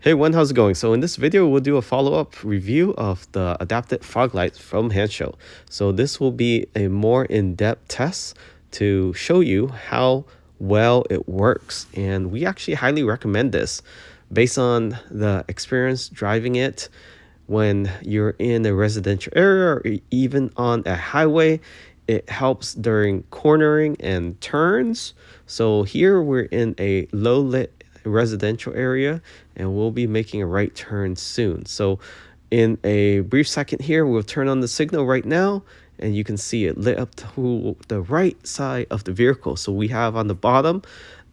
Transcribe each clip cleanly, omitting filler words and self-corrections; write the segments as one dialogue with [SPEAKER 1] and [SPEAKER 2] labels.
[SPEAKER 1] Hey Wen, how's it going? So in this video, we'll do a follow-up review of the adapted fog lights from Hanshow. So this will be a more in-depth test to show you how well it works. And we actually highly recommend this based on the experience driving it when you're in a residential area or even on a highway. It helps during cornering and turns. So here we're in a low lit residential area and we'll be making a right turn soon. So in a brief second here, we'll turn on the signal right now and you can see it lit up to the right side of the vehicle. So we have on the bottom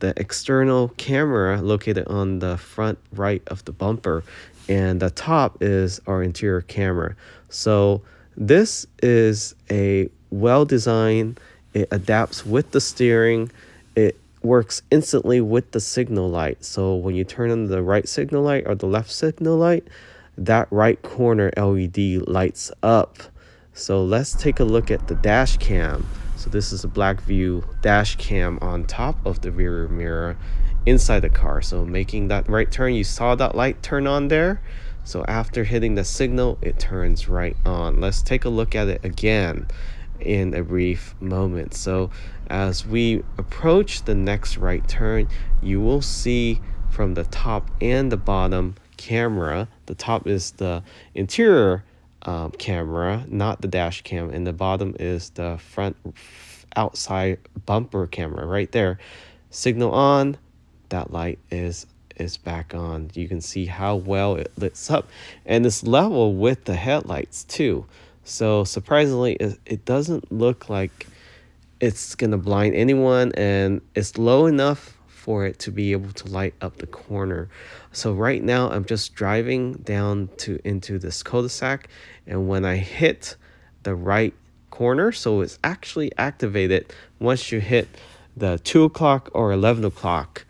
[SPEAKER 1] the external camera located on the front right of the bumper, and the top is our interior camera. So this is a well-designed, it adapts with the steering, it works instantly with the signal light. So when you turn on the right signal light or the left signal light, that right corner LED lights up. So let's take a look at the dash cam. So this is a Blackview dash cam on top of the rear mirror inside the car. So making that right turn, you saw that light turn on there. So after hitting the signal, it turns right on. Let's take a look at it again in a brief moment. So as we approach the next right turn, you will see from the top and the bottom camera, the top is the interior camera, not the dash cam, and the bottom is the front outside bumper camera right there. Signal on, that light is back on. You can see how well it lights up, and it's level with the headlights too. So surprisingly, it doesn't look like it's gonna blind anyone, and it's low enough for it to be able to light up the corner. So right now I'm just driving down into this cul-de-sac, and when I hit the right corner, so it's actually activated once you hit the 2 o'clock or 11 o'clock,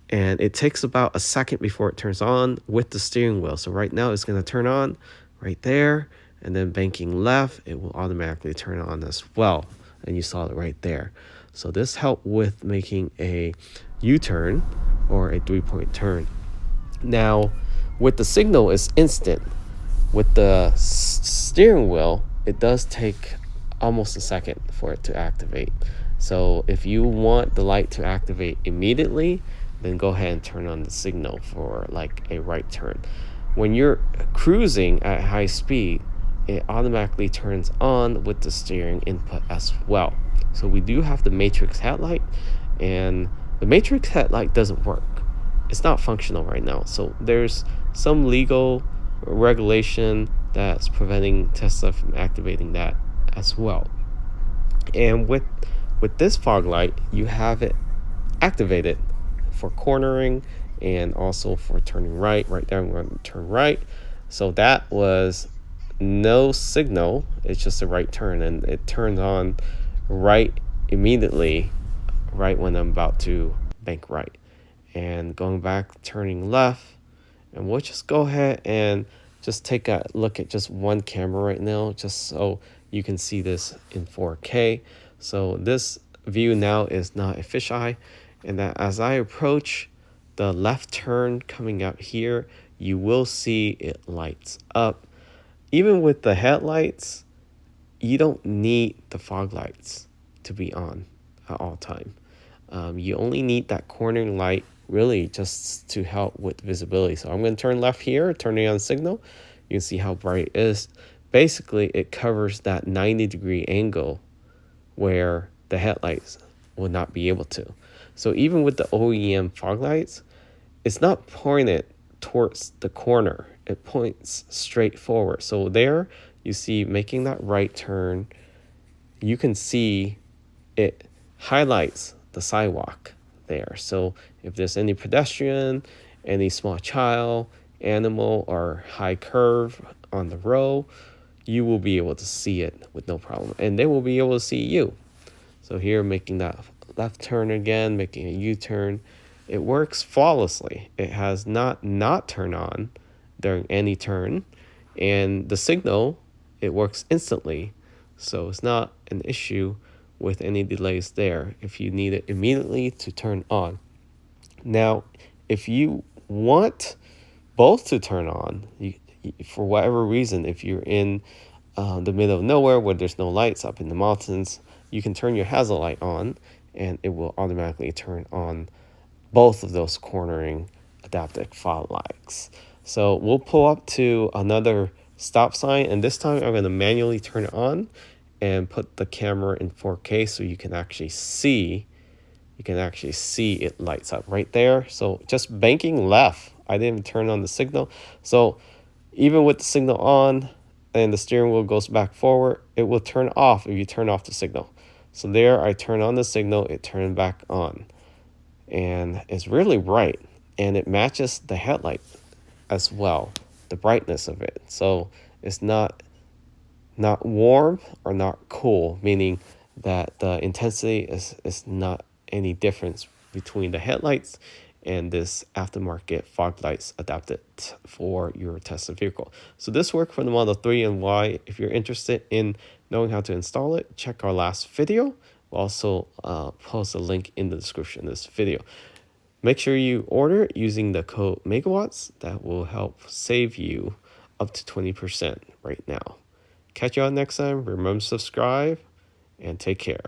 [SPEAKER 1] and it takes about a second before it turns on with the steering wheel. So right now it's going to turn on right there, and then banking left, it will automatically turn on as well, and you saw it right there. So this helped with making a U-turn or a 3-point turn. Now with the signal, it's instant. With the steering wheel, it does take almost a second for it to activate. So if you want the light to activate immediately, then go ahead and turn on the signal for like a right turn. When you're cruising at high speed, it automatically turns on with the steering input as well. So we do have the matrix headlight, and the matrix headlight doesn't work. It's not functional right now. So there's some legal regulation that's preventing Tesla from activating that as well. And with this fog light, you have it activated for cornering and also for turning right. Right there, I'm going to turn right. So that was no signal. It's just a right turn, and it turns on right immediately, right when I'm about to bank right. And going back, turning left, and we'll just go ahead and just take a look at just one camera right now, just so you can see this in 4K. So this view now is not a fisheye, and that as I approach the left turn coming out here, you will see it lights up. Even with the headlights, you don't need the fog lights to be on at all time. You only need that cornering light really just to help with visibility. So I'm going to turn left here, turning on signal. You can see how bright it is. Basically, it covers that 90-degree angle where the headlights will not be able to. So even with the OEM fog lights, it's not pointed towards the corner. It points straight forward. So there you see making that right turn, you can see it highlights the sidewalk there. So if there's any pedestrian, any small child, animal, or high curve on the road, you will be able to see it with no problem, and they will be able to see you. So here, making that left turn again, making a U-turn, it works flawlessly. It has not turned on during any turn, and the signal, it works instantly. So it's not an issue with any delays there if you need it immediately to turn on. Now, if you want both to turn on. For whatever reason, if you're in the middle of nowhere where there's no lights up in the mountains, you can turn your hazard light on and it will automatically turn on both of those cornering adaptive fog lights. So we'll pull up to another stop sign, and this time I'm going to manually turn it on and put the camera in 4K so you can actually see it lights up right there. So just banking left, I didn't even turn on the signal. So even with the signal on and the steering wheel goes back forward, it will turn off if you turn off the signal. So there, I turn on the signal, it turned back on, and it's really bright, and it matches the headlight as well, the brightness of it. So it's not warm or not cool, meaning that the intensity is not any difference between the headlights and this aftermarket fog lights adapted for your Tesla vehicle. So this worked for the Model 3 and Y. If you're interested in knowing how to install it, check our last video. We'll also post a link in the description of this video. Make sure you order using the code Megawatts. That will help save you up to 20% right now. Catch you all next time. Remember to subscribe and take care.